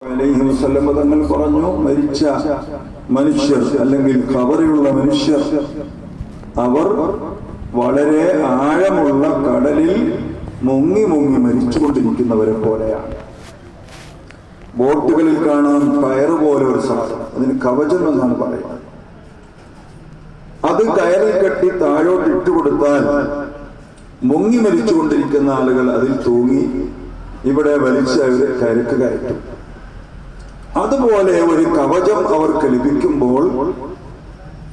അലൈഹി വസല്ലം തങ്ങൾ പറഞ്ഞു, മരിച്ച മനുഷ്യർ അല്ലെങ്കിൽ ഖബറിലുള്ള മനുഷ്യർ അവർ വളരെ ആഴമുള്ള കടലിൽ മുങ്ങി മുങ്ങി മരിച്ചുകൊണ്ടിരിക്കുന്നവരെ പോലെയാണ്. ബോട്ടുകളിൽ കാണാൻ കയറ് പോലെ ഒരു സാധനം, അതിന് കവചം എന്നാണ് പറയുന്നത്. അത് കയറിൽ കെട്ടി താഴോട്ട് ഇട്ടുകൊടുത്താൽ മുങ്ങി മരിച്ചുകൊണ്ടിരിക്കുന്ന ആളുകൾ അതിൽ തൂങ്ങി ഇവിടെ വലിച്ച് അവര് കരക്ക് കയറ്റും. അതുപോലെ ഒരു കവചം അവർക്ക് ലഭിക്കുമ്പോൾ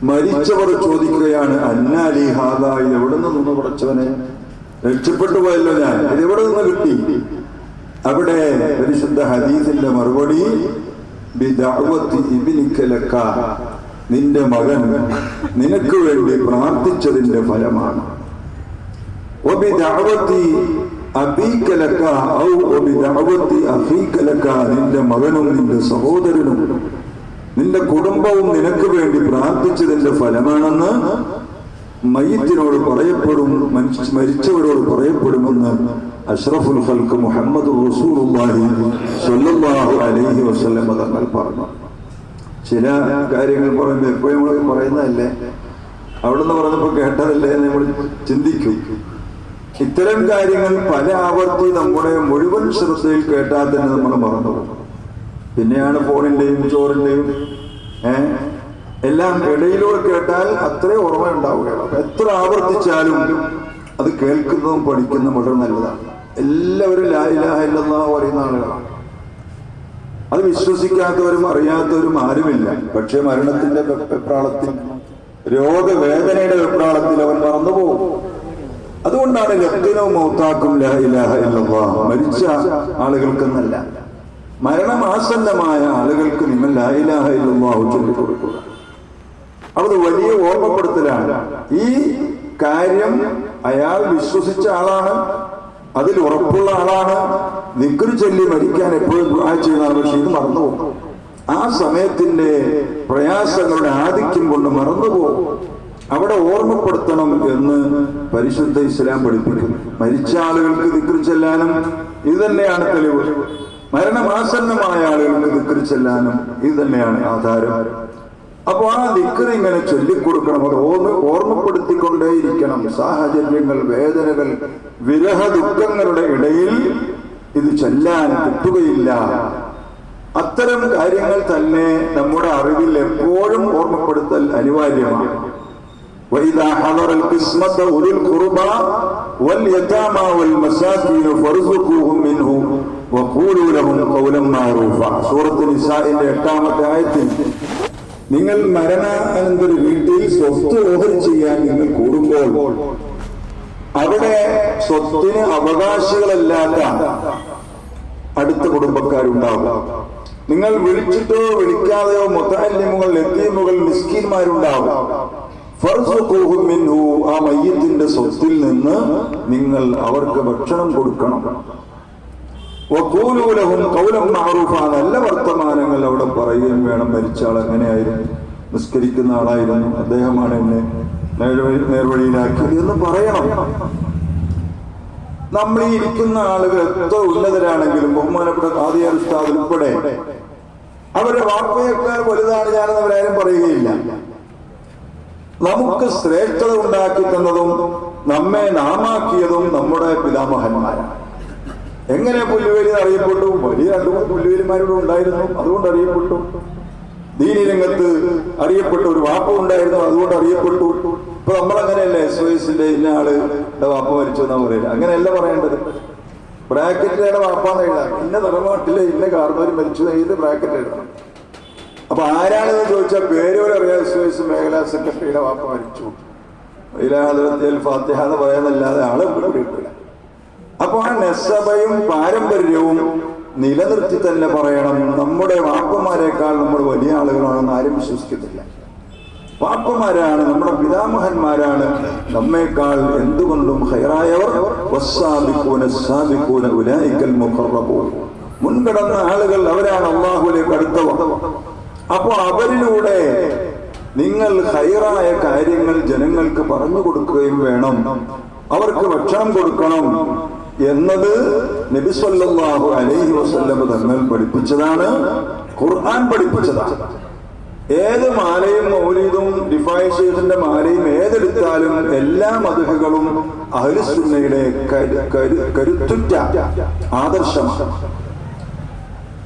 മരിച്ചവർ ചോദിക്കുകയാണ്, അന്നാലി ഹാദാ, എവിടെ നിന്ന് പടച്ചവനെ, രക്ഷപ്പെട്ടു പോയല്ലോ ഞാൻ, ഇത് എവിടെ നിന്ന് കിട്ടി? അവിടെ പരിശുദ്ധ ഹദീസിന്റെ മറുപടി, ബിദഅവതി ഇബ്നിക ലക, നിന്റെ മകൻ നിനക്ക് വേണ്ടി പ്രാർത്ഥിച്ചതിന്റെ ഫലമാണ്. വബിദഅവതി അബീക ലക ഔ വബിദഅവതി അഖീക ലക, നിന്റെ മകനും നിന്റെ സഹോദരനും നിന്റെ കുടുംബവും നിനക്ക് വേണ്ടി പ്രാർത്ഥിച്ചതിന്റെ ഫലമാണെന്ന് മയ്യിത്തിനോട് പറയപ്പെടും, മരിച്ചവരോട് പറയപ്പെടുമെന്ന് അഷ്റഫുൽ ഖൽഖ് മുഹമ്മദ് റസൂലുള്ളാഹി സ്വല്ലല്ലാഹു അലൈഹി വസല്ലം തങ്ങൾ പറഞ്ഞു. ചില കാര്യങ്ങൾ പറയുമ്പോൾ എപ്പോഴും നമ്മൾ പറയുന്നതല്ലേ, അവിടുന്ന് പറഞ്ഞപ്പോൾ കേട്ടതല്ലേ എന്ന് നമ്മൾ ചിന്തിക്കും. ഇത്തരം കാര്യങ്ങൾ പല ആവർത്തി നമ്മുടെ മുഴുവൻ ശ്രദ്ധയിൽ കേട്ടാൽ തന്നെ നമ്മൾ മറന്നുപോകും. പിന്നെയാണ് ഫോണിന്റെയും ചോറിന്റെയും എല്ലാം ഇടയിലൂടെ കേട്ടാൽ അത്രയും ഓർമ്മ ഉണ്ടാവുകയാണ്. അപ്പൊ എത്ര ആവർത്തിച്ചാലും അത് കേൾക്കുന്നതും പഠിക്കുന്നതും വളരെ നല്ലതാണ്. എല്ലാവരും ലാ ഇലാഹ ഇല്ലല്ലാഹ് പറയുന്ന ആളുകളാണ്. അത് വിശ്വസിക്കാത്തവരും അറിയാത്തവരും ആരുമില്ല. പക്ഷെ മരണത്തിന്റെ വെപ്രാളത്തിൽ, രോഗവേദനയുടെ വെപ്രാളത്തിൽ അവൻ മറന്നുപോകും. അതുകൊണ്ടാണ് ലഖ്ദിനോ മൗതാക്കും ലാ ഇലാഹ ഇല്ലല്ലാഹ്, മരിച്ച ആളുകൾക്കെന്നല്ല, മരണമാസന്നമായ ആളുകൾക്ക് നിങ്ങൾ ലാ ഇലാഹ ഇല്ലല്ലാഹു ചൊല്ലിക്കൊടുക്കുക. അത് വലിയ ഓർമ്മപ്പെടുത്തലാണ്. ഈ കാര്യം അയാൾ വിശ്വസിച്ച ആളാണ്, അതിൽ ഉറപ്പുള്ള ആളാണ്, ദിക്ർ ചൊല്ലി മരിക്കാൻ എപ്പോഴും ദുആ ചെയ്യുന്നതാണ്. പക്ഷെ ഇത് മറന്നുപോകും. ആ സമയത്തിന്റെ പ്രയാസങ്ങളുടെ ആധിക്യം കൊണ്ട് മറന്നുപോകും. അവിടെ ഓർമ്മപ്പെടുത്തണം എന്ന് പരിശുദ്ധ ഇസ്ലാം പഠിപ്പിക്കുന്നു. മരിച്ച ആളുകൾക്ക് ദിക്ർ ചെല്ലാനും ഇത് തന്നെയാണ് തെളിവ്. മരണമാസന്നമായ ആളുകൾക്ക് ദിക്ർ ചെല്ലാനും ഇത് തന്നെയാണ് ആധാരം. അപ്പൊ ആ ദിക്ർ ഇങ്ങനെ ചൊല്ലിക്കൊടുക്കണം, അത് ഓർമ്മപ്പെടുത്തിക്കൊണ്ടേയിരിക്കണം. സാഹചര്യങ്ങൾ, വേദനകൾ, വിരഹ ദുഃഖങ്ങളുടെ ഇടയിൽ ഇത് ചൊല്ലാൻ കിട്ടുകയില്ല. അത്തരം കാര്യങ്ങൾ തന്നെ നമ്മുടെ അറിവിൽ എപ്പോഴും ഓർമ്മപ്പെടുത്തൽ അനിവാര്യമാണ്. وَإِذَا حَضَرَ الْقِسْمَةَ أُولُو الْقُرْبَى وَالْيَتَامَى وَالْمَسَاكِينُ فَارْزُقُوهُم مِّنْهُ وَقُولُوا لَهُمْ قَوْلًا مَّعْرُوفًا. സൂറത്ത് നിസാഇന്റെ 8-ാമത്തെ ആയത്തിൽ, നിങ്ങൾ മരണാനന്തര വീട്ടിൽ സ്വത്ത് ഓഹരി ചെയ്യാൻ നിങ്ങൾ കൂടുമ്പോൾ അവിടെ സ്വത്തിന് അവകാശികളല്ലാത്ത അടുത്ത കുടുംബക്കാരുണ്ടാവും. നിങ്ങൾ വിളിച്ചിട്ടോ വിളിക്കാതെയോ മുതഅല്ലിമുകൾ, യതീമുകൾ, മിസ്കീന്മാരുണ്ടാവും. ഫർസുഖൂഹും മിൻഹു, ആ മയ്യിത്തിന്റെ സ്വത്തിൽ നിന്ന് നിങ്ങൾ അവർക്ക് ഭക്ഷണം കൊടുക്കണം. വഖൂലൂ ലഹും ഖൗലൻ മഅറൂഫ, നല്ല വർത്തമാനങ്ങൾ അവിടെ പറയുകയും വേണം. മരിച്ച ആൾ എങ്ങനെയായിരുന്നു, നിസ്കരിക്കുന്ന ആളായിരുന്നു, അദ്ദേഹമാണ് എന്നെ നേർവഴിയിലാക്കിയത് എന്ന് പറയണം. നമ്മൾ ഈ ഇരിക്കുന്ന ആളുകൾ എത്ര ഉന്നതരാണെങ്കിലും, ബഹുമാനപ്പെട്ട ഖാദിയാർ ഉസ്താദ് ഉൾപ്പെടെ, അവരുടെ വാപ്പയേക്കാൾ വലുതാണ് ഞാനെന്ന് അവരാരും പറയുകയില്ല. നമുക്ക് ശ്രേഷ്ഠത ഉണ്ടാക്കി തന്നതും നമ്മെ നാമാക്കിയതും നമ്മുടെ പിതാമഹന്മാരാണ്. എങ്ങനെ പുല്ലുവേലി അറിയപ്പെട്ടു? വലിയ 2-3 പുല്ലുവേലിമാരോട് ഉണ്ടായിരുന്നു, അതുകൊണ്ട് അറിയപ്പെട്ടു. ദീനി രംഗത്ത് അറിയപ്പെട്ട ഒരു വാപ്പ ഉണ്ടായിരുന്നു, അതുകൊണ്ട് അറിയപ്പെട്ടു. ഇപ്പൊ നമ്മളങ്ങനെയല്ലേ, SOSന്റെ ഇന്ന ആളുടെ വാപ്പ മരിച്ചു എന്നാ പറയില്ല. അങ്ങനെയല്ല പറയേണ്ടത്. ബ്രാക്കറ്റിലാണ് വാപ്പാന്ന് എഴുതാം. ഇന്ന തറവാട്ടിലെ ഇന്ന കാർന്നവർ മരിച്ചു, ഏത് ബ്രാക്കറ്റ് എഴുതണം. അപ്പൊ ആരാണെന്ന് ചോദിച്ചാൽ പേരോട് അറിയാം. SOS മേഖലാ സെക്രട്ടറിയുടെ വാപ്പ മരിച്ചു, ഫാത്തിഹ എന്ന് പറയാനല്ലാതെ ആളെ കിട്ടില്ല. അപ്പൊ ആ നെസബയും പാരമ്പര്യവും നിലനിർത്തി തന്നെ പറയണം. നമ്മുടെ വാപ്പമാരെക്കാൾ നമ്മൾ വലിയ ആളുകളാണെന്ന് ആരും വിശ്വസിക്കുന്നില്ല. വാപ്പമാരാണ്, നമ്മുടെ പിതാമഹന്മാരാണ് നമ്മേക്കാൾ എന്തുകൊണ്ടും ഖൈറായവർ. മുൻകടന്ന ആളുകൾ അവരാണ് അല്ലാഹുവിലേക്ക് അടുത്തവർ. അപ്പൊ അവരിലൂടെ നിങ്ങൾ ഖൈറായ കാര്യങ്ങൾ ജനങ്ങൾക്ക് പറഞ്ഞു കൊടുക്കുകയും വേണം. അവർക്ക് ഭക്ഷണം കൊടുക്കണം. എന്നത് നബി സല്ലല്ലാഹു അലൈഹി വസല്ലം തങ്ങൾ പഠിപ്പിച്ചതാണ്, ഖുർആൻ പഠിപ്പിച്ചതാണ്. ഏത് മാലയും മൗലീദും റിഫായി ശൈഖിന്റെ മാലയും ഏതെടുത്താലും എല്ലാ മദ്ഹുകളും അഹ്ലുസുന്നയുടെ കരുത്തുറ്റ ആദർശമാണ്.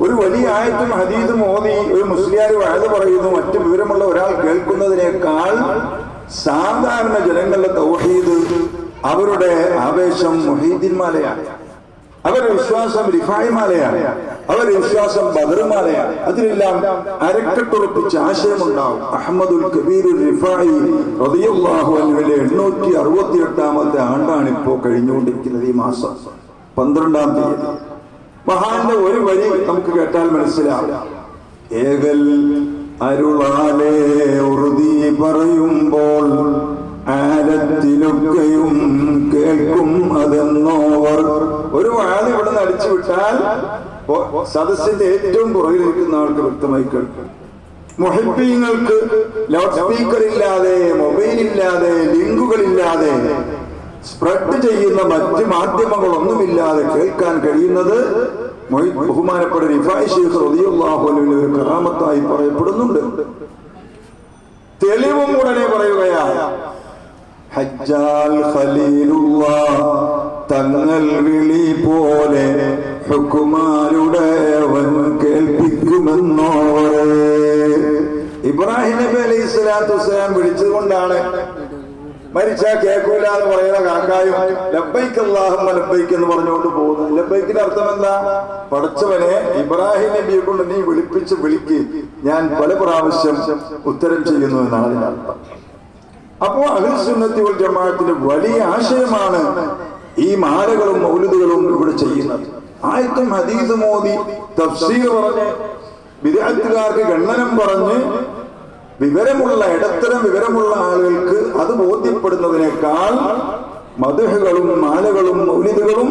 ഒരു വലിയ ആയത്തും ഹദീസും ഓതി ഒരു മുസ്ലിയാർ വഅദ് പറയുന്നു, മറ്റു വിവരമുള്ള ഒരാൾ കേൾക്കുന്നതിനേക്കാൾ സാധാരണ ജനങ്ങളുടെ തൗഹീദ്, അവരുടെ ആവേശം മുഹീദ്ദീൻ മാലയാണ്, അവരുടെ വിശ്വാസം റിഫായി മാലയാണ്, അവരുടെ വിശ്വാസം ബദർ മാലയാണ്. അതിലെല്ലാം അരക്കെട്ടുറപ്പിച്ച ആശയമുണ്ടാവും. അഹ്മദുൽ കബീറുൽ റിഫായി റളിയല്ലാഹു അൻഹുവിന്റെ 868ാമത്തെ ആണ്ടാണ് ഇപ്പോൾ കഴിഞ്ഞുകൊണ്ടിരിക്കുന്നത്. ഈ മാസം 12-ാം തീയതി മഹാന്റെ ഒരു വരി നമുക്ക് കേട്ടാൽ മനസ്സിലാവും. ഏകൽ അരുളാലേ ഉറുതി പറയുമ്പോൾ ആരത്തിലൊക്കെയും കേൾക്കും അതെന്നോവർ. ഒരു വാഴ ഇവിടെ നിന്ന് അടിച്ചു വിട്ടാൽ സദസ്സിന്റെ ഏറ്റവും പുറകിലിരിക്കുന്ന ആൾക്ക് വ്യക്തമായി കേൾക്കും. മുഹിബ്ബീങ്ങൾക്ക് ലൗഡ് സ്പീക്കർ ഇല്ലാതെ, മൊബൈൽ ഇല്ലാതെ, ലിങ്കുകളില്ലാതെ, സ്പ്രെഡ് ചെയ്യുന്ന മറ്റ് മാധ്യമങ്ങളൊന്നുമില്ലാതെ കേൾക്കാൻ കഴിയുന്നത് ബഹുമാനപ്പെട്ട റിഫായി ശൈഖ് റളിയല്ലാഹു അൻഹു ഒരു കറാമത്തായി പറയപ്പെടുന്നുണ്ട്. തെളിവും ഉടനെ പറയുകയാണ്. ഹജ്ജാൽ ഖലീലുള്ളാഹ് തങ്ങൾ വിളി പോലെ ഹുക്കുമാരുടേവൻ കേൾപ്പിക്കുമെന്നോരെ. ഇബ്രാഹിം നബി അലൈഹി സ്വലാത്തു വസ്സലാം വിളിച്ചത് കൊണ്ടാണ് മരിച്ചാ കേൾക്കൂല എന്ന് പറയുന്ന കാക്കായും ലബ്ബൈക്ക് അല്ലാഹുമ്മ ലബ്ബൈക്ക് എന്ന് പറഞ്ഞുകൊണ്ട് പോകുന്നത്. ലബ്ബൈക്കിന്റെ അർത്ഥം എന്താ? പടച്ചവനെ, ഇബ്രാഹിം നബിയെ കൊണ്ട് നീ വിളിപ്പിച്ച് വിളിക്ക്, ഞാൻ പല പ്രാവശ്യം ഉത്തരം ചെയ്യുന്നു എന്നാണ് അതിന്റെ അർത്ഥം. അപ്പോ അഹ്ലുസുന്നത്തി വൽ ജമാഅത്തിന്റെ വലിയ ആശയമാണ് ഈ മാലകളും മൗലിദുകളും ഇവിടെ ചെയ്യുന്നത്. ആയത്തും ഹദീസും ഓതി തഫ്സീർ പറഞ്ഞ് ബിദ്അത്തുകാർക്ക് ഖണ്ഡനം പറഞ്ഞ് വിവരമുള്ള ഇടത്തരം വിവരമുള്ള ആളുകൾക്ക് അത് ബോധ്യപ്പെടുന്നതിനേക്കാൾ മദ്ഹുകളും മാലകളും മൗലിദുകളും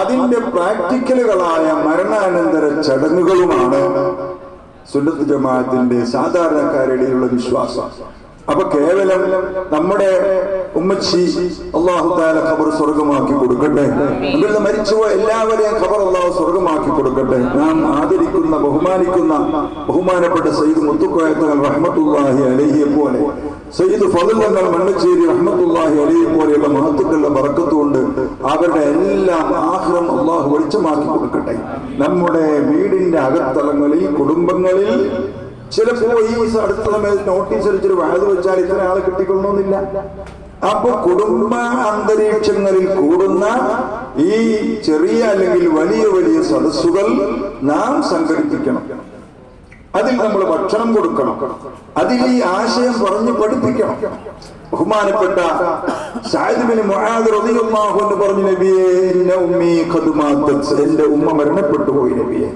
അതിന്റെ പ്രാക്ടിക്കലുകളായ മരണാനന്തര ചടങ്ങുകളുമാണ് സുന്നത്ത് ജമാഅത്തിന്റെ സാധാരണക്കാരുടെയുള്ള വിശ്വാസം. അപ്പൊ കേവലം നമ്മുടെ ഉമ്മച്ചി അല്ലാഹു തആല ഖബർ സ്വർഗമാക്കി കൊടുക്കട്ടെ, നമ്മളിൽ മരിച്ചുപോയ എല്ലാവരെയും ഖബർ അല്ലാഹു സ്വർഗമാക്കി കൊടുക്കട്ടെ. നാം ആദരിക്കുന്ന ബഹുമാനിക്കുന്ന ബഹുമാനപ്പെട്ട സയ്യിദ് മുത്തുക്കോയ തങ്ങൾ റഹ്മത്തുള്ളാഹി അലൈഹിയെ പോലെ, സയ്യിദ് ഫضل തങ്ങൾ മണ്ണച്ചേരി റഹ്മത്തുള്ളാഹി അലൈഹിയെ പോലെയുള്ള മഹത്തുക്കളുടെ ബറക്കത്ത് കൊണ്ട് അവരുടെ എല്ലാം ആഖിറം അല്ലാഹു വെളിച്ചമാക്കി കൊടുക്കട്ടെ. നമ്മുടെ വീടിന്റെ അകത്തളങ്ങളിൽ, കുടുംബങ്ങളിൽ ചിലപ്പോ ഈ അടുത്ത സമയത്ത് നോട്ടീസ് അടിച്ചൊരു വാഴ വെച്ചാൽ ഇത്ര ആളെ കിട്ടിക്കൊള്ളണമെന്നില്ല. അപ്പൊ കുടുംബ അന്തരീക്ഷങ്ങളിൽ കൂടുന്ന ഈ ചെറിയ അല്ലെങ്കിൽ വലിയ വലിയ സദസ്സുകൾ നാം സംഘടിപ്പിക്കണം. അതിൽ നമ്മൾ ഭക്ഷണം കൊടുക്കണം, അതിൽ ഈ ആശയം പറഞ്ഞ് പഠിപ്പിക്കണം. ബഹുമാനപ്പെട്ട സഅദ് ബിൻ മുആദ് റളിയല്ലാഹു അൻഹു പറഞ്ഞു, നബിയേ ഇന്ന ഉമ്മി ഖദ് മാതത്, എന്റെ ഉമ്മ മരണപ്പെട്ടു പോയി നബിയേ,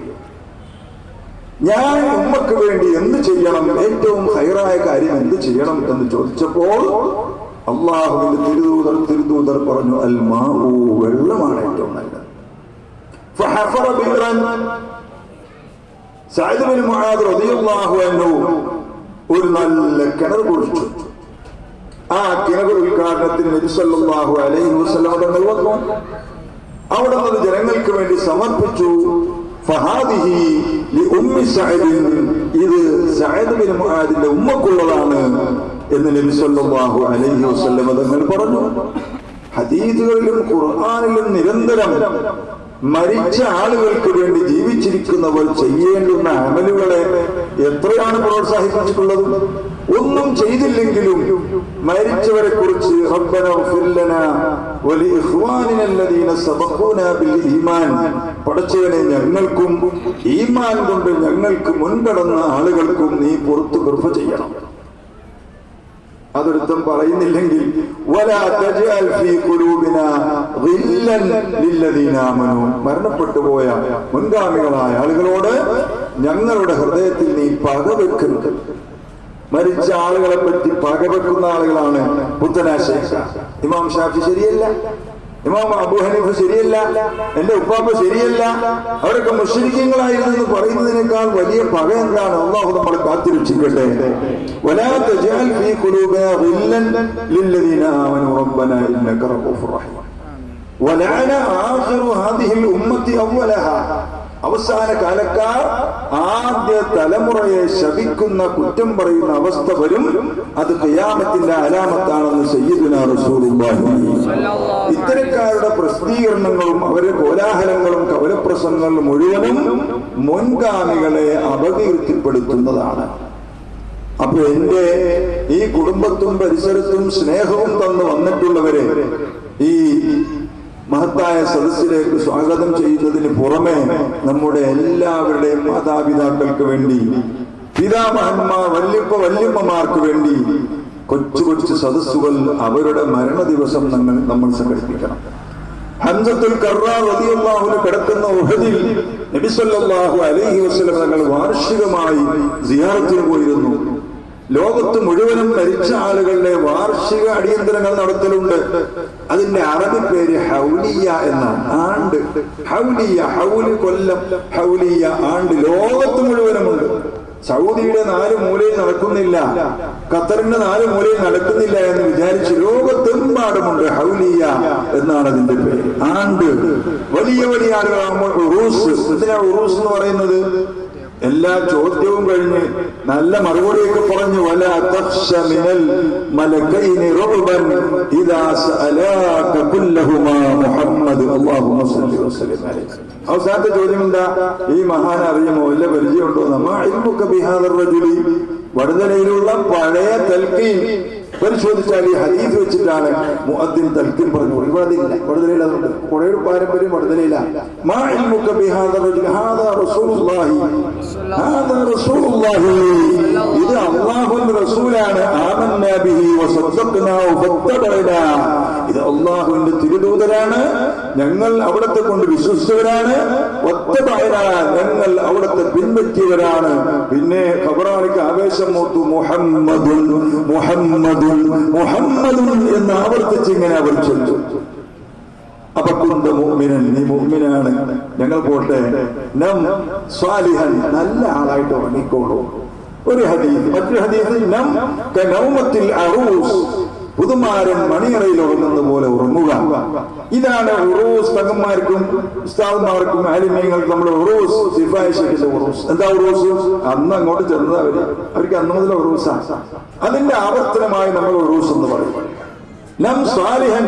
ഞാൻ ഉമ്മക്ക് വേണ്ടി എന്ത് ചെയ്യണം, ഏറ്റവും ഹൈറായ കാര്യം എന്ത് ചെയ്യണം എന്ന് ചോദിച്ചപ്പോൾ അല്ലാഹുവിന്റെ തിരുദൂതർ പറഞ്ഞു, അൽ മാഉ, വെള്ളമാണ് ഏറ്റവും നല്ലത്. ഫഹഫറ ബിറൻ, സഅദ് ബിൻ മുആദ് റളിയല്ലാഹു അൻഹു ഒരു നല്ല കിണർ കുഴിച്ചു. ആ കിണർ ഉദ്ഘാടനത്തിന് നബി സല്ലല്ലാഹു അലൈഹി വസല്ലം തങ്ങൾ വന്നു. അവിടെ നിന്ന് ജനങ്ങൾക്ക് വേണ്ടി സമർപ്പിച്ചു. ഫഹാദിഹി ലിഉമ്മി സഅദ്, ഇത് സഅദ് ബിൻ മുആദിന്റെ ഉമ്മക്കുള്ളതാണ് എന്ന് നബി സല്ലല്ലാഹു അലൈഹി വസല്ലം തങ്ങൾ പറഞ്ഞു. ഹദീസുകളിലും ഖുർആനിലും നിരന്തരം മരിച്ച ആളുകൾക്ക് വേണ്ടി ജീവിച്ചിരിക്കുന്നവർ ചെയ്യേണ്ടുന്ന അമലുകളെ എത്രയാണ് പ്രോത്സാഹിപ്പിച്ചിട്ടുള്ളത്? ഒന്നും ചെയ്തില്ലെങ്കിലും മരിച്ചവരെ കുറിച്ച് റബ്ബന ഇഗ്ഫിർ ലനാ വലി ഇഖ്വാനിന അല്ലദീന സബഖൂനാ ബിൽ ഈമാൻ, പടച്ചവനെ ഞങ്ങൾക്കും ഈമാൻ കൊണ്ട് ഞങ്ങൾക്ക് മുൻകടന്ന ആളുകൾക്കും നീ പുറത്തു കൃപ ചെയ്യണം. അതൊരുത്തം പറയുന്നില്ലെങ്കിൽ വലാ തജ്അൽ ഫീ ഖുലൂബിനാ ഗില്ലൻ ലില്ലദീന ആമനൂ, മരണപ്പെട്ടു പോയ മുൻഗാമികളായ ആളുകളോട് ഞങ്ങളുടെ ഹൃദയത്തിൽ നീ പക വെക്കരുത്. മരിച്ച ആളുകളെ പറ്റി പകവെക്കുന്ന ആളുകളാണ് പുത്തനാശേഷ. ഇമാം ഷാഫി ശരിയല്ല, ഇമാം അബൂ ഹനീഫ ശരിയല്ല, എന്റെ ഉപ്പാപ്പ ശരിയല്ല, അവരൊക്കെ മുശ്രിക്കീങ്ങളായിരുന്നു പറയുന്നതിനേക്കാൾ വലിയ പക എന്താണ്? അല്ലാഹു നമ്മളെ കാത്തിരക്ഷിക്കട്ടെ. വലാ തജ്അൽ ഫീ ഖുലൂബിനാ ഗില്ലൻ ലില്ലദീന ആമനൂ റബ്ബനാ ഇന്നക റഊഫുർ റഹീം. വലഅന ആഖിറു ഹാദിഹിൽ ഉമ്മത്തി അവ്വലഹ, അവസാന കാലക്കാർ ആദ്യ തലമുറയെ ശപിക്കുന്ന കുറ്റം പറയുന്ന അവസ്ഥ വരും. അത് ഖിയാമത്തിന്റെ അലാമത്താണെന്ന് സയ്യിദുനാ റസൂലുള്ളാഹി. ഇത്തരക്കാരുടെ പ്രസിദ്ധീകരണങ്ങളും അവരുടെ കോലാഹലങ്ങളും കവലപ്രസംഗങ്ങളും മുഴുവനും മുൻഗാമികളെ അപകീർത്തിപ്പെടുത്തുന്നതാണ്. അപ്പൊ എന്റെ ഈ കുടുംബത്തും പരിസരത്തും സ്നേഹവും തന്നു വന്നിട്ടുള്ളവരെ ഈ മഹത്തായ സദസ്സിലേക്ക് സ്വാഗതം ചെയ്യുന്നതിന് പുറമെ നമ്മുടെ എല്ലാവരുടെയും മാതാപിതാക്കൾക്ക് വേണ്ടി, പിതാമഹന്മാർ, വല്യമ്മമാർക്ക് വേണ്ടി കൊച്ചു കൊച്ചു സദസ്സുകൾ അവരുടെ മരണ ദിവസം നമ്മൾ സംഘടിപ്പിക്കണം. ഹംസത്തുൽ കർറാർ റളിയല്ലാഹു അൻഹു കിടക്കുന്ന ഉഹദിൽ നബി സല്ലല്ലാഹു അലൈഹി വസല്ലം തങ്ങൾ വാർഷികമായി സിയാറത്തിന് പോയിരുന്നു. ലോകത്ത് മുഴുവനും മരിച്ച ആളുകളുടെ വാർഷിക അടിയന്തരങ്ങൾ നടത്തലുണ്ട്. അതിന്റെ അറബി പേര് ഹൗലിയ എന്നാണ്. ആണ്ട് ഹൗലിയ, ഹൗല് കൊല്ലം, ഹൗലിയ ആണ്ട് ലോകത്ത് മുഴുവനുമുണ്ട്. സൗദിയുടെ 4 മൂലയിൽ നടക്കുന്നില്ല, ഖത്തറിന്റെ 4 മൂലയിൽ നടക്കുന്നില്ല എന്ന് വിചാരിച്ച് ലോകത്തെമ്പാടുമുണ്ട്. ഹൗലിയ എന്നാണ് അതിന്റെ പേര്. ആണ്ട് വലിയ വലിയ ആളുകളാകുമ്പോൾ ഉറൂസ്. എന്തിനാ ഉറൂസ് എന്ന് പറയുന്നത്? എല്ലാ ചോദ്യവും കഴിഞ്ഞ് നല്ല മറുപടിയൊക്കെ പറഞ്ഞു. വല തഖ്ശ മിനൽ മലകൈനി റഉബൻ ഇദാ സഅലാക കുല്ലഹുമാ മുഹമ്മദ് അല്ലാഹുമ്മ സ്വല്ലി വസല്ലിം അലൈഹി. അവസാനത്തെ ചോദ്യം എന്താ? ഈ മഹാൻ അറിയുമോ, വല്ല പരിചയമുണ്ടോ? നമ്മ ഇൽമുക ബിഹാദർ റജുലി. വടതലയിലുള്ള പഴയ തൽഖീൻ പരിശോധിച്ചാൽ ഈ ഹദീസ് വെച്ചിട്ടാണ് മുഅദ്ദിൻ തൽഖീൻ പറഞ്ഞു. ഒരുപാടില്ല, വടതലയിൽ അതുണ്ട്. കുറേ പാരമ്പര്യം വടതലയില. മാ ഇൽമുക ബിഹാദർ റജുലി ഹാദാ റസൂലുള്ളാഹി, ഹാദാ റസൂലുള്ളാഹി. ഇത് അല്ലാഹുവിന്റെ റസൂലാണ്. ആമന്നാ ബിഹി വസദ്ദഖ്നാഹു ഫത്തബഅനാ. ഇത് അല്ലാഹുവിന്റെ തിരുദൂതരാണ്, ഞങ്ങൾ അവിടത്തെ കൊണ്ട് വിശ്വസിച്ചവരാണ്. വത്തബഅനാ, ഞങ്ങൾ അവിടത്തെ പിൻപറ്റിയവരാണ്. പിന്നെ ഖബറാനിക്ക് ആവേശം മൂത്തു. മുഹമ്മദുൻ മുഹമ്മദുൻ മുഹമ്മദുൻ എന്ന് ആവർത്തിച്ച് ഇങ്ങനെ അവർ ചൊല്ലു. അപ്പൊ കുന്ത മുഅ്മിനൻ, നീ മുഅ്മിനാണ്, ഞങ്ങൾ പോട്ടെ. നം സ്വാലിഹൻ, നല്ല ആളായിട്ട് ഉറങ്ങിക്കോളൂ. ഒരു ഹദീസ്. മറ്റൊരു ഹദീസ് നം കനൗമത്തിൽ അറൂസ്, പുതുമാരൻ മണിയറയിൽ ഉറങ്ങുന്ന പോലെ ഉറങ്ങുക. ഇതാണ് ഉറൂസ്. തങ്ങന്മാർക്കും ഉസ്താദന്മാർക്കും ആലിമീങ്ങൾക്കും നമ്മൾ ഉറൂസ്, സിഫായിഷിന്റെ ഉറൂസ്. എന്താ ഉറൂസ്? അന്ന് അങ്ങോട്ട് ചെന്നത് അവർക്ക് അന്ന് മുതൽ ഉറൂസാ. അതിന്റെ ആവർത്തനമായി നമ്മൾ ഉറൂസ് എന്ന് പറയും. നം സ്വാലിഹൻ,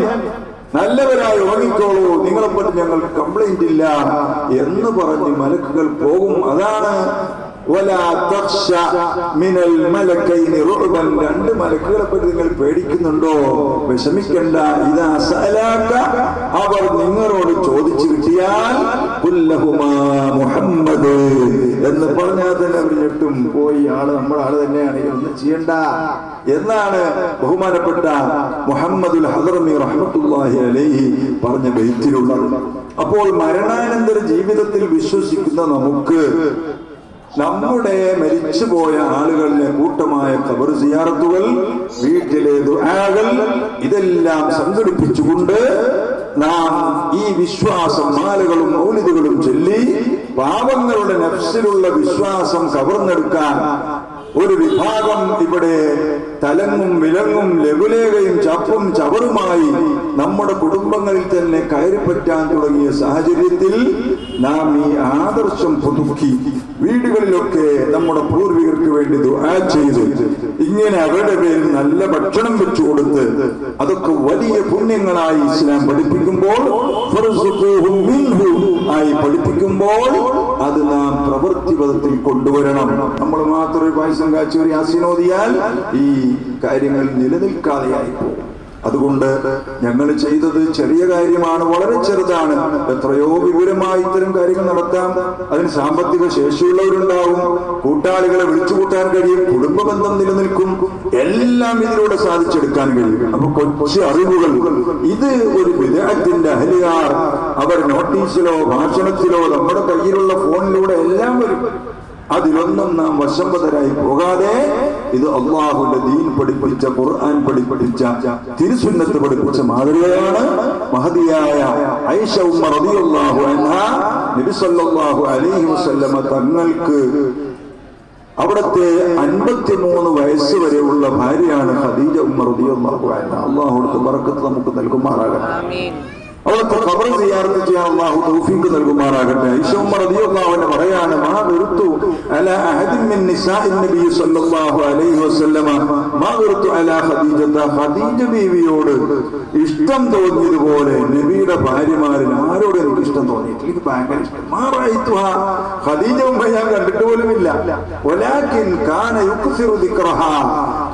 നല്ലവരായി ഉറങ്ങിക്കോളൂ, നിങ്ങളെപ്പറ്റി ഞങ്ങൾക്ക് കംപ്ലൈന്റ് ഇല്ല എന്ന് പറഞ്ഞ് മലക്കുകൾ പോകും. അതാണ് വലാ തഖ്ശ മിനൽ മലകൈനി റുഅബൻ. 2 മലക്കുകളെ പറ്റി നിങ്ങൾ പേടിക്കുന്നുണ്ടോ? വിഷമിക്കണ്ട. ഇദാ സഅലാക, അവർ നിങ്ങളോട് ചോദിച്ചു കിട്ടിയാൽ കുല്ലഹുമാ മുഹമ്മദ് എന്ന് പറഞ്ഞാൽ തന്നെ അവർ ഞെട്ടും. പോയി, ആള് നമ്മുടെ ആള് തന്നെയാണ്, ഒന്നും ചെയ്യണ്ട എന്നാണ് ബഹുമാനപ്പെട്ട മുഹമ്മദുൽ ഹദറമി റഹ്മത്തുള്ളാഹി അലൈഹി പറഞ്ഞ ബൈത്തിലുള്ളത്. അപ്പോൾ മരണാനന്തര ജീവിതത്തിൽ വിശ്വസിക്കുന്ന നമുക്ക് നമ്മുടെ മരിച്ചുപോയ ആളുകളുടെ കൂട്ടമായ ഖബർ സിയാറത്തുകൾ, വീട്ടിലെ ദുആകൾ, ഇതെല്ലാം സംഘടിപ്പിച്ചുകൊണ്ട് നാം ഈ വിശ്വാസം മാലകളും മൗലിദുകളും ചൊല്ലി പാവങ്ങളുടെ നഫ്സിലുള്ള വിശ്വാസം കവർന്നെടുക്കാൻ ഒരു വിഭാഗം ഇവിടെ തലങ്ങും വിലങ്ങും ലഘുലേഖയും ചപ്പും ചവറുമായി നമ്മുടെ കുടുംബങ്ങളിൽ തന്നെ കയറിപ്പറ്റാൻ തുടങ്ങിയ സാഹചര്യത്തിൽ നാം ഈ ആദർശം പുതുക്കി വീടുകളിലൊക്കെ നമ്മുടെ പൂർവികർക്ക് വേണ്ടി ദുആ ചെയ്ത് ഇങ്ങനെ അവരുടെ പേരിൽ നല്ല ഭക്ഷണം വെച്ചു കൊടുത്ത് അതൊക്കെ വലിയ പുണ്യങ്ങളായി ഇസ്ലാം പഠിപ്പിക്കുമ്പോൾ ആയി പഠിപ്പിക്കുമ്പോൾ അത് നാം പ്രവൃത്തിപഥത്തിൽ കൊണ്ടുവരണം. നമ്മൾ മാത്രം ഒരു പായസം കാച്ചി ഒരു യാസീനോദിയാൽ ഈ കാര്യങ്ങൾ നിലനിൽക്കാതെയായി പോകും. അതുകൊണ്ട് ഞങ്ങൾ ചെയ്തത് ചെറിയ കാര്യമാണ്, വളരെ ചെറുതാണ്. എത്രയോ വിപുലമായി ഇത്തരം കാര്യങ്ങൾ നടത്താം. അതിന് സാമ്പത്തിക ശേഷിയുള്ളവരുണ്ടാവും, കൂട്ടാളികളെ വിളിച്ചു കൂട്ടാൻ കഴിയും, കുടുംബ ബന്ധം നിലനിൽക്കും, എല്ലാം ഇതിലൂടെ സാധിച്ചെടുക്കാൻ കഴിയും. അപ്പൊ കൊച്ചു അറിവുകൾ, ഇത് ഒരു വിദഅത്തിന്റെ അഹ്ലിയാർ അവർ നോട്ടീസിലോ ഭാഷണത്തിലോ നമ്മുടെ കയ്യിലുള്ള ഫോണിലൂടെ എല്ലാം വരും. അതിലൊന്നും നാം വശംവദരായി പോകാതെ ഇത് അല്ലാഹുവിന്റെ ദീൻ പഠിപ്പിച്ച, ഖുർആൻ പഠിപ്പിച്ച, തിരുസുന്നത്ത് പഠിപ്പിച്ച മാതൃകയാണ്. മഹദിയായ ആയിഷ ഉമ്മ റളിയല്ലാഹു അൻഹാ നബി സല്ലല്ലാഹു അലൈഹി വസല്ലമ തങ്ങൾക്ക് അവിടുത്തെ 53 വയസ്സ് വരെയുള്ള ഭാര്യയാണ് ഖദീജ ഉമ്മ റളിയല്ലാഹു അൻഹാ. അല്ലാഹു അവിടുത്തെ ബറക്കത്ത് നമുക്ക് നൽകുമാറാകട്ടെ. അവിടുത്തെ ഖബർ സിയാറത്ത് ചെയ്യാൻ അല്ലാഹു തൗഫീഖ് നൽകുമാറാകട്ടെ. ഐഷ ഉമ്മ റളിയല്ലാഹു അൻഹ പറയാണ്, മാ വിറുത്തു അലാ അഹദിൻ മിൻ നിസാഇൻ നബി സല്ലല്ലാഹു അലൈഹി വസല്ലമ മാ വിറുത്തു അലാ ഖദീജത. ഖദീജ ബീവിയോട് ഇഷ്ടം തോന്നിയതുപോലെ നബിയുടെ ഭാര്യമാരിൽ ആരോട് എനിക്ക് ഇഷ്ടം തോന്നിയിട്ടില്ല. എനിക്ക് ഭയങ്കര ഇഷ്ടം. മാ റഅയ്തുഹ, ഖദീജ ഉമ്മ ഞാൻ കണ്ടിട്ട് പോലുമില്ല. വലാകിൻ കാന യുക്സിറു ദിക്റഹ,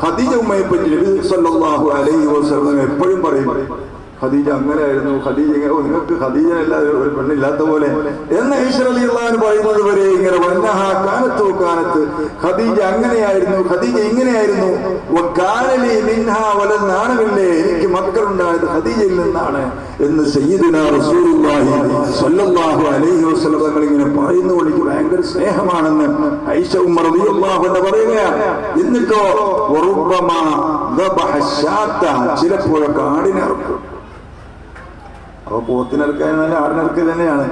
ഖദീജ ഉമ്മയെ പറ്റി നബി സല്ലല്ലാഹു അലൈഹി വസല്ലം എപ്പോഴും പറയും, ഖദീജ അങ്ങനെയായിരുന്നു, ഖദീജ നിങ്ങൾക്ക് ഖദീജനല്ലാതെ ഒരു പെണ്ണില്ലാത്ത പോലെ എന്ന് ഐഷ റളിയല്ലാഹു അൻഹ പറയുന്നത് വരെ ഇങ്ങനെ വന്നഹ കാനത്തു കാനത്ത്, ഖദീജ അങ്ങനെയായിരുന്നു, ഖദീജ ഇങ്ങനെയായിരുന്നു. വകാനലി മിൻഹാ വലദ്, നാണമില്ലേ എനിക്ക് മക്കളുണ്ടായത് ഖദീജയിൽ നിന്നാണ് എന്ന് സയ്യിദുനാ റസൂലുള്ളാഹി സ്വല്ലല്ലാഹു അലൈഹി വസല്ലം തങ്ങൾ ഇങ്ങനെ പറയുന്നത് എനിക്ക് ഭയങ്കര സ്നേഹമാണെന്ന് ഐഷ ഉമ്മ റളിയല്ലാഹു അൻഹ പറയുകയാണ്. എന്നിട്ടോ വറുബ്ബമാ ദബഹ ശാത്ത, ചിലപ്പോഴൊക്കെ ആടിനെ അറുക്കും. അപ്പൊ പോത്തിനറുക്കാൻ തന്നെ ആടിനറുക്കൽ തന്നെയാണ്.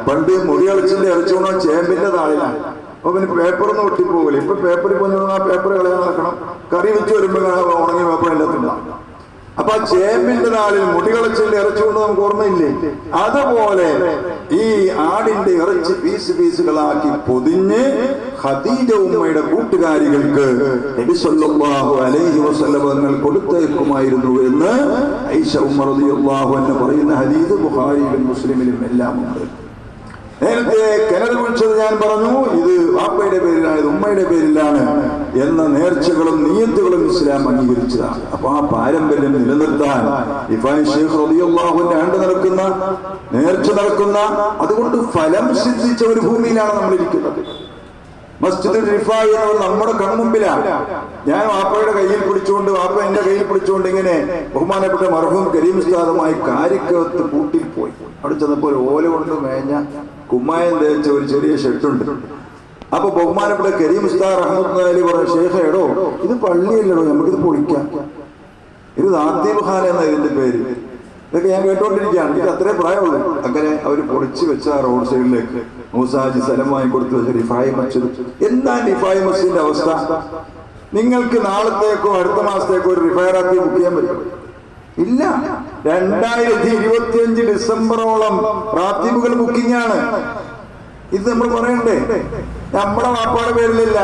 പണ്ട് മുടിയളിച്ചിന്റെ ഇറച്ചോണോ ചേമ്പിന്റെ താളിലാണ്. അപ്പൊ പിന്നെ പേപ്പറൊന്നും ഒട്ടിപ്പോകില്ല. ഇപ്പൊ പേപ്പറിൽ പോയി ആ പേപ്പർ കളയാൻ നടക്കണം. കറി വെച്ച് വരുമ്പോൾ ഉണങ്ങിയ പേപ്പർ എല്ലാത്തിണ്ടാവും. അപ്പൊ ആ ചേമ്പിന്റെ നാളിൽ മുടികളച്ചിന്റെ ഇറച്ചുകൊണ്ട് നമുക്ക് ഓർമ്മയില്ലേ? അതുപോലെ ഈ ആടിന്റെ ഇറച്ചി പീസുകളാക്കി പൊതിഞ്ഞ് ഖദീജ ഉമ്മയുടെ കൂട്ടുകാരികൾക്ക് നബി സല്ലല്ലാഹു അലൈഹി വസല്ലം തങ്ങൾ കൊടുത്തേക്കുമായിരുന്നു എന്ന് ഐഷ ഉമ്മ റളിയല്ലാഹു അൻഹ പറയുന്ന ഹദീസ് ബുഖാരിയിലും മുസ്ലിമിലും എല്ലാം ഉണ്ട്. നേരത്തെ കിണർ കുഴിച്ചത് ഞാൻ പറഞ്ഞു, ഇത് വാപ്പയുടെ പേരിലാണ്, ഇത് ഉമ്മയുടെ പേരിലാണ് എന്ന നേർച്ചകളും നിയത്തുകളും ഇസ്ലാം അംഗീകരിച്ചതാണ്. അപ്പൊ ആ പാരമ്പര്യം നിലനിർത്താൻ റിഫായി ശൈഖ് റളിയല്ലാഹു അൻഹു ആണ്ട് നടക്കുന്ന നേർച്ച നടക്കുന്ന, അതുകൊണ്ട് ഫലം സിദ്ധിച്ച ഒരു ഭൂമിയിലാണ് നമ്മൾ ഇരിക്കുന്നത്. മസ്ജിദ് റിഫായി എന്നത് നമ്മുടെ കൺമുമ്പിലാണ്. ഞാൻ വാപ്പയുടെ കയ്യിൽ പിടിച്ചുകൊണ്ട്, വാപ്പ എന്റെ കയ്യിൽ പിടിച്ചുകൊണ്ട് ഇങ്ങനെ ബഹുമാനപ്പെട്ട മർഹൂം കരീം ഉസ്താദുമായി കാരിക്കകത്ത് കൂട്ടിൽ പോയി. അവിടെ ചെന്നപ്പോൾ ഒരു ഓല കൊണ്ട് മേഞ്ഞ കുമ്മായം തേച്ച ഒരു ചെറിയ ഷെഡുണ്ട്. അപ്പൊ ബഹുമാനപ്പെട്ട കരീം ഉസ്താദ് റഹ്മത്തുള്ളാഹി അലൈഹി പറഞ്ഞ, ഷേഖ എടോ ഇത് പള്ളിയല്ലടോ, നമുക്കിത് പൊളിക്കാം. ഇത് ദാത്തീബ് ഖാൻ എന്ന ഇതിന്റെ പേര്. ഇതൊക്കെ ഞാൻ കേട്ടോണ്ടിരിക്കുകയാണ്. എനിക്ക് അത്രേ പ്രായമുള്ളൂ. അങ്ങനെ അവർ പൊളിച്ചു വെച്ച റോഡ് സൈഡിലേക്ക് മൂസാജി സ്ഥലം വാങ്ങിക്കൊടുത്തു വെച്ച റിഫായി മസ്ജിദ്. എന്താ റിഫായി മസ്ജിദിന്റെ അവസ്ഥ? നിങ്ങൾക്ക് നാളത്തേക്കോ അടുത്ത മാസത്തേക്കോ ഒരു റിഫയറാക്കി ബുക്ക് ചെയ്യാൻ പറ്റും? ഇല്ല. 2025 ഡിസംബറോളം റാത്തീബുകൾ ബുക്കിംഗ് ആണ്. ഇത് നമ്മൾ പറയണ്ടേ? നമ്മുടെ വാപ്പാടെ പേരിലില്ല.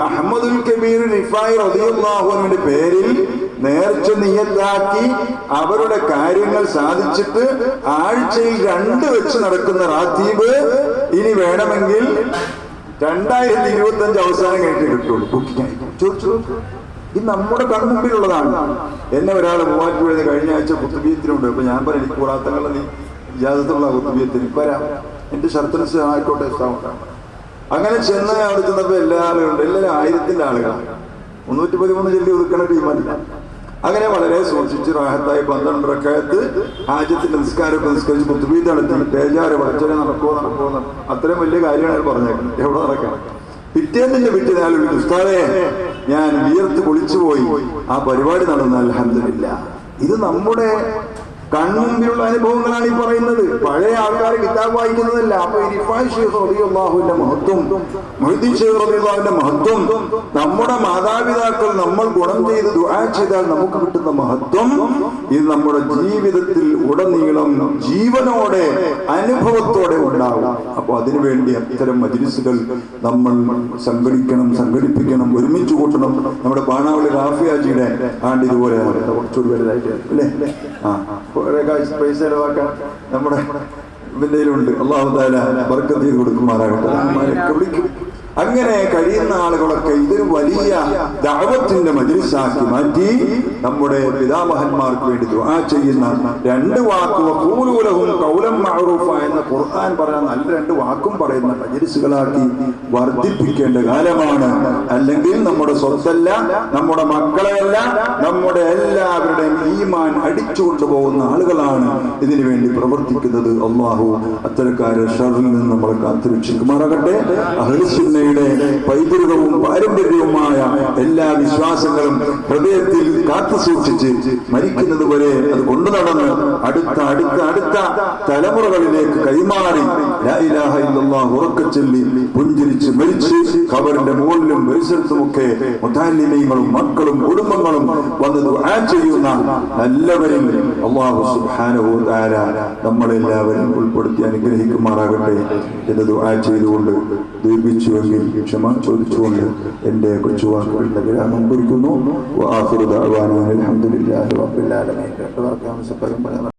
അഹമ്മദുൽ കബീർ റിഫായി റളിയല്ലാഹു അൻഹുവിന്റെ പേരിൽ നേർച്ച നിയത്താക്കി അവരുടെ കാര്യങ്ങൾ സാധിച്ചിട്ട് ആഴ്ചയിൽ 2 വെച്ച് നടക്കുന്ന റാത്തീബ് ഇനി വേണമെങ്കിൽ 2025 അവസാനം കഴിഞ്ഞിട്ട് കിട്ടുള്ളൂ. ബുക്കിംഗ് ചോദിച്ചു. ഇത് നമ്മുടെ കൺമുമ്പിലുള്ളതാണ്. എന്നെ ഒരാൾ മൂവാറ്റുപുഴ കഴിഞ്ഞ ആഴ്ച കുത്തുബിയത്തിനുണ്ട്. അപ്പൊ ഞാൻ പറഞ്ഞു, എനിക്ക് കൂടാത്തങ്ങളുടെ നീ ഇജാസത്തുള്ള കുത്തുബിയത്തിന് വരാം, എന്റെ ഷർത്തനുസരിച്ച് ആയിക്കോട്ടെ, ഇഷ്ടമാണ്. അങ്ങനെ ചെന്ന് അവിടെ ചെന്നപ്പോ എല്ലാവരും ഉണ്ട്. എല്ലാവരും 1000ന്റെ ആളുകളാണ്. 313 ചൊല്ലി ഒതുക്കണ ടീമല്ല. അങ്ങനെ വളരെ സൂക്ഷിച്ച് റാഹത്തായി 12 റക്അത്ത് ഹാജത്തിന്റെ നിസ്കാരമൊക്കെ നിസ്കരിച്ച് കുത്തുബീത്ത് നടത്തി. ബേജാറ് പഠിച്ചവരെ നടക്കുമോ അത്രയും വലിയ കാര്യമാണ് പറഞ്ഞേക്കുന്നത്. എവിടെ നടക്കാം? പിറ്റേന്നിന്റെ പിറ്റേന്നാളുകൾ ഉസ്താദേ ഞാൻ വിയർത്ത് കുളിച്ചുപോയി. ആ പരിപാടി നടന്ന അൽഹംദുലില്ലാഹ്. ഇത് നമ്മുടെ കൺമുമ്പിലുള്ള അനുഭവങ്ങളാണ് ഈ പറയുന്നത്. പഴയ ആൾക്കാർ കിതാബ് വായിക്കുന്നതല്ല. അപ്പൊ റിഫായി ശൈഖ് റളിയല്ലാഹുവിന്റെ മഹത്വം, മുഹ്യിദ്ദീൻ ശൈഖ് റളിയല്ലാഹുവിന്റെ മഹത്വം, നമ്മുടെ മാതാപിതാക്കൾ നമ്മൾ ഗുണം ചെയ്ത് ദുആ ചെയ്താൽ നമുക്ക് കിട്ടുന്ന മഹത്വം, ഇത് നമ്മുടെ ജീവിതത്തിൽ ഉടനീളം ജീവനോടെ അനുഭവത്തോടെ ഉണ്ടാവും. അപ്പൊ അതിനുവേണ്ടി അത്തരം മജ്‌ലിസുകൾ നമ്മൾ സംഘടിപ്പിക്കണം, ഒരുമിച്ച് കൂട്ടണം. നമ്മുടെ പാണാവളി റാഫിയാജിയുടെ ആണ്ട് ഇതുപോലെ കുറച്ചുകൂടി വലുതായിട്ട് അല്ലേ? പൈസ ചെലവാക്കാൻ നമ്മുടെ ഇതിലുണ്ട്. അല്ലാഹു തആല ബർക്കത്ത് ചെയ്ത് കൊടുക്കുമാറാകട്ടെ. വിളിക്കും. അങ്ങനെ കഴിയുന്ന ആളുകളൊക്കെ ഇതൊരു വലിയ ദഅവത്തിന്റെ മജ്‌ലിസാക്കി മാറ്റി നമ്മുടെ പിതാമഹന്മാർക്ക് വേണ്ടി ദുആ ചെയ്യുന്ന 2 വാക്ക് വഖൂലൂ ലഹും ഖൗലൻ മഅറൂഫ എന്ന ഖുർആൻ പറഞ്ഞ നല്ല 2 വാക്കും പറയുന്ന മജ്‌ലിസുകളാക്കി വർദ്ധിപ്പിക്കേണ്ട കാലമാണ്. അല്ലെങ്കിൽ നമ്മുടെ സ്വത്തല്ല, നമ്മുടെ മക്കളെയല്ല, നമ്മുടെ എല്ലാവരുടെയും ഈമാൻ അടിച്ചുകൊണ്ടു പോകുന്ന ആളുകളാണ് ഇതിനു വേണ്ടി പ്രവർത്തിക്കുന്നത്. അല്ലാഹു അത്തരക്കാരെ ശർറിൽ നിന്ന് നമ്മളെ കാത്തുരക്ഷിക്കുമാറാകട്ടെ. അഹ്ലുസുന്ന സുന്നയുടെ പൈതൃകവും പാരമ്പര്യവുമായ എല്ലാ വിശ്വാസങ്ങളും ഹൃദയത്തിൽ കാത്തു സൂക്ഷിച്ച് മരിക്കുന്നത് വരെ അത് കൊണ്ടു നടന്ന് അടുത്ത തലമുറകളിലേക്ക് കൈമാറി ലാ ഇലാഹ ഇല്ലല്ലാഹ് ഉറക്കച്ചൊല്ലി പുഞ്ചിരിച്ച് മരിച്ച് ഖബറിന്റെ മുകളിലും പരിസരത്തുമൊക്കെ മുതഅല്ലിമീങ്ങളും മക്കളും കുടുംബങ്ങളും വന്ന് ദുആ ചെയ്യുന്ന നല്ലവരിൽ അല്ലാഹു സുബ്ഹാനഹു വ തആല നമ്മളെല്ലാവരും ഉൾപ്പെടുത്തി അനുഗ്രഹിക്കുമാറാകട്ടെ എന്ന് ദുആ ചെയ്തുകൊണ്ട് ദീർഘിച്ചുവെങ്കിൽ ക്ഷമ ചോദിച്ചുകൊണ്ട് എന്റെ കൊച്ചുവാക്കുകളുടെ വിരാമം കുറിക്കുന്നു. വആഖിറു ദഅ്വാനാ അൽഹംദുലില്ലാഹി റബ്ബിൽ ആലമീൻ.